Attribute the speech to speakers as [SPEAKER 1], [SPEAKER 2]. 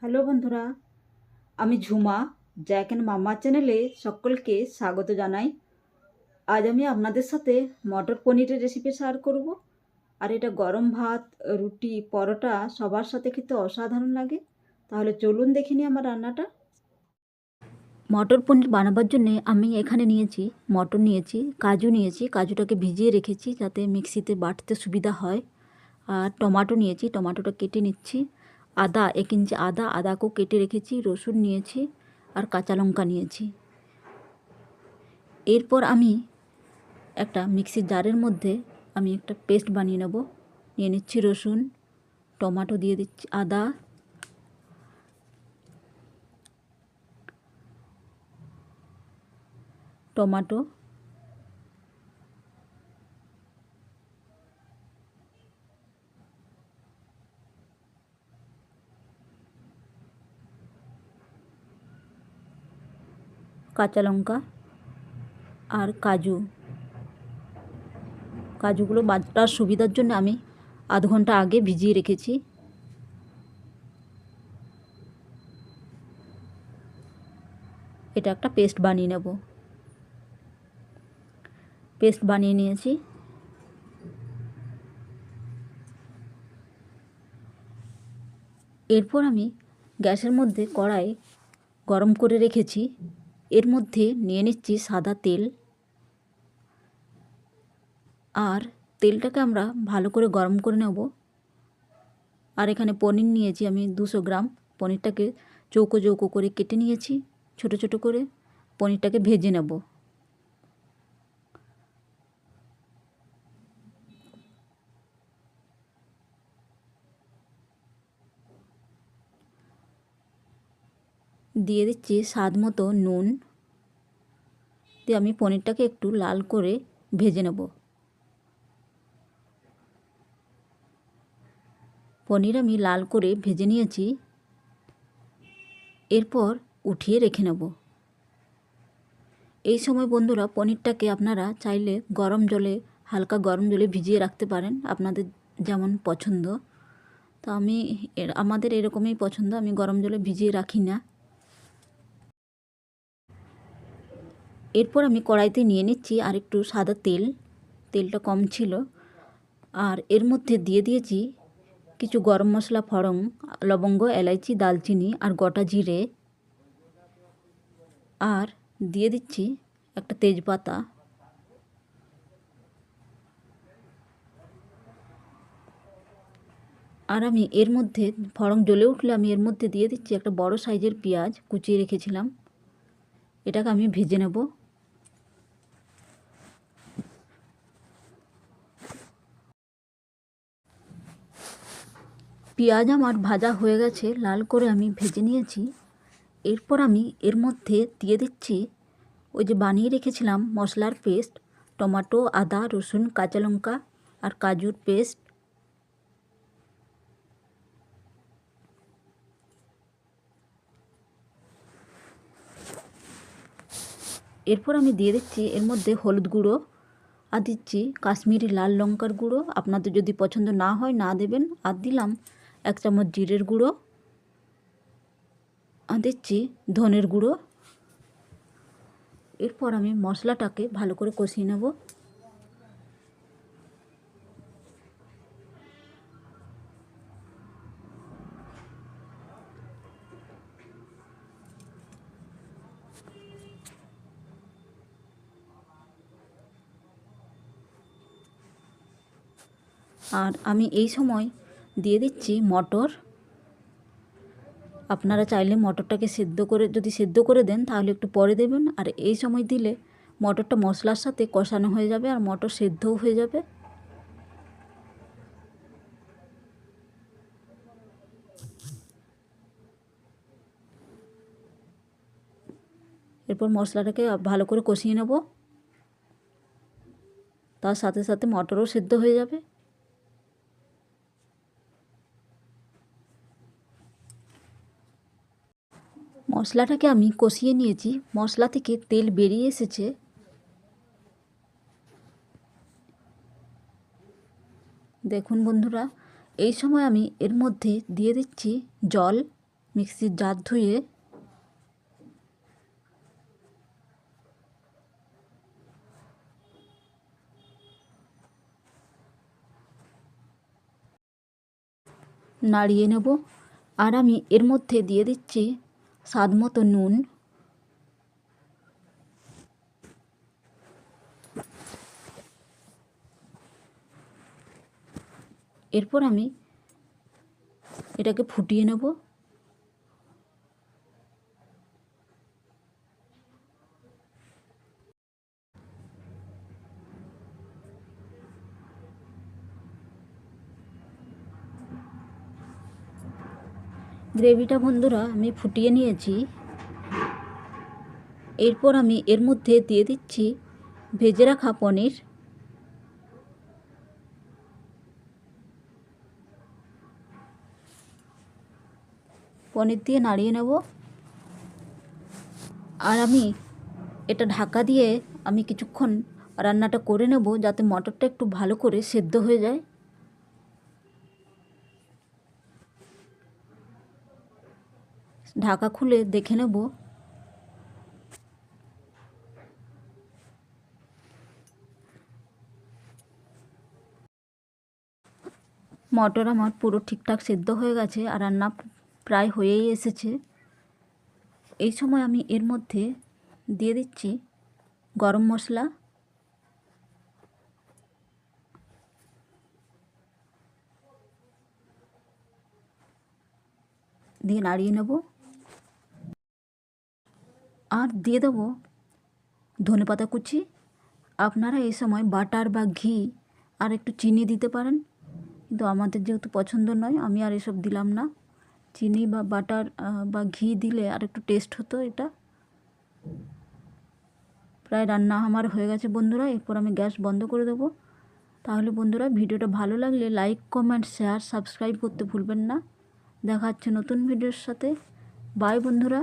[SPEAKER 1] Hello বন্ধুরা, আমি Jhuma. Jack and মামা চ্যানেলে সকলকে স্বাগত জানাই। আজ আমি আপনাদের সাথে মটর পনিরের রেসিপি শেয়ার করব। আর এটা গরম ভাত, রুটি, পরোটা সবার সাথে খেতে অসাধারণ লাগে। তাহলে চলুন দেখে নিই আমার রান্নাটা। মটর পনির বানাবার জন্যে আমি এখানে নিয়েছি মটর, নিয়েছি কাজু, নিয়েছি কাজুটাকে ভিজিয়ে রেখেছি যাতে মিক্সিতে বাটতে সুবিধা হয়। আর টমেটো নিয়েছি, টমেটোটা কেটে নিচ্ছি। আদা, 1 ইঞ্চি আদা, আদাকেও কেটে রেখেছি। রসুন নিয়েছি আর কাঁচা লঙ্কা নিয়েছি। এরপর আমি একটা মিক্সির জারের মধ্যে আমি একটা পেস্ট বানিয়ে নেব। নিয়ে নিচ্ছি রসুন, টমেটো দিয়ে দিচ্ছি, আদা, টমেটো, কাঁচা লঙ্কা আর কাজুগুলো বাটার সুবিধার জন্য আমি আধ ঘন্টা আগে ভিজিয়ে রেখেছি। এটা একটা পেস্ট বানিয়ে নেব। পেস্ট বানিয়ে নিয়েছি। এরপর আমি গ্যাসের মধ্যে কড়াই গরম করে রেখেছি। এর মধ্যে নিয়ে নিচ্ছি সাদা তেল। আর তেলটাকে আমরা ভালো করে গরম করে নেব। আর এখানে পনির নিয়েছি আমি 200 গ্রাম। পনিরটাকে চৌকো চৌকো করে কেটে নিয়েছি, ছোট ছোট করে। পনিরটাকে ভেজে নেব। দিয়ে দিচ্ছি স্বাদ মতো নুন। দিয়ে আমি পনিরটাকে একটু লাল করে ভেজে নেব। পনির আমি লাল করে ভেজে নিয়েছি। এরপর উঠিয়ে রেখে নেব। এই সময় বন্ধুরা পনিরটাকে আপনারা চাইলে হালকা গরম জলে ভিজিয়ে রাখতে পারেন, আপনাদের যেমন পছন্দ। তো আমাদের এরকমই পছন্দ, আমি গরম জলে ভিজিয়ে রাখি না। এরপর আমি কড়াইতে নিয়ে নিচ্ছি আর একটু সাদা তেল। তেলটা কম ছিল। আর এর মধ্যে দিয়ে দিয়েছি কিছু গরম মশলা, ফড়ং, লবঙ্গ, এলাইচি, দালচিনি আর গোটা জিরে। আর দিয়ে দিচ্ছি একটা তেজপাতা। আর আমি এর মধ্যে ফড়ং জ্বলে উঠলে আমি এর মধ্যে দিয়ে দিচ্ছি একটা বড় সাইজের পেঁয়াজ কুচিয়ে রেখেছিলাম। এটাকে আমি ভেজে নেব। পেঁয়াজ আমার ভাজা হয়ে গেছে, লাল করে আমি ভেজে নিয়েছি। এরপর আমি এর মধ্যে দিয়ে দিচ্ছি ওই যে বানিয়ে রেখেছিলাম মশলার পেস্ট, টমেটো, আদা, রসুন, কাঁচা লঙ্কা আর কাজুর পেস্ট। এরপর আমি দিয়ে দিচ্ছি এর মধ্যে হলুদ গুঁড়ো, আর দিচ্ছি কাশ্মীরি লাল লঙ্কার গুঁড়ো। আপনাদের যদি পছন্দ না হয় না দেবেন। আর দিলাম 1 চামচ জিরের গুঁড়ো। আর দিচ্ছি ধনের গুঁড়ো। এরপর আমি মশলাটাকে ভালো করে কষিয়ে নেব। আর আমি এই সময় দিয়ে দিচ্ছি মটর। আপনারা চাইলে মটরটাকে যদি সেদ্ধ করে দেন তাহলে একটু পরে দেবেন। আর এই সময় দিলে মটরটা মশলার সাথে কষানো হয়ে যাবে আর মটর সেদ্ধও হয়ে যাবে। এরপর মশলাটাকে ভালো করে কষিয়ে নেব। তার সাথে সাথে মটরও সেদ্ধ হয়ে যাবে। মশলাটাকে আমি কষিয়ে নিয়েছি, মশলা থেকে তেল বেরিয়ে এসেছে। দেখুন বন্ধুরা, এই সময় আমি এর মধ্যে দিয়ে দিচ্ছি জল। মিক্সির জার ধুয়ে নাড়িয়ে নেব। আর আমি এর মধ্যে দিয়ে দিচ্ছি স্বাদ মতো নুন, এরপর আমি এটাকে ফুটিয়ে নেব। গ্রেভিটা বন্ধুরা আমি ফুটিয়ে নিয়েছি। এরপর আমি এর মধ্যে দিয়ে দিচ্ছি ভেজে রাখা পনির। পনির দিয়ে নাড়িয়ে নেব। আর আমি এটা ঢাকা দিয়ে আমি কিছুক্ষণ রান্নাটা করে নেব, যাতে মটরটা একটু ভালো করে সেদ্ধ হয়ে যায়। ঢাকা খুলে দেখে নেব। মটর আমার পুরো ঠিকঠাক সেদ্ধ হয়ে গেছে আর রান্না প্রায় হয়েই এসেছে। এই সময় আমি এর মধ্যে দিয়ে দিচ্ছি গরম মশলা, দিয়ে নাড়িয়ে নেব। আর দিয়ে দেবো ধনেপাতা কুচি। আপনারা এই সময় বাটার বা ঘি আর একটু চিনি দিতে পারেন, কিন্তু আমাদের যেহেতু পছন্দ নয় আমি আর এসব দিলাম না। চিনি বা বাটার বা ঘি দিলে আর একটু টেস্ট হতো এটা। প্রায় রান্না আমার হয়ে গেছে বন্ধুরা। এরপর আমি গ্যাস বন্ধ করে দেবো। তাহলে বন্ধুরা ভিডিওটা ভালো লাগলে লাইক, কমেন্ট, শেয়ার, সাবস্ক্রাইব করতে ভুলবেন না। দেখা হচ্ছে নতুন ভিডিওর সাথে। বাই বন্ধুরা।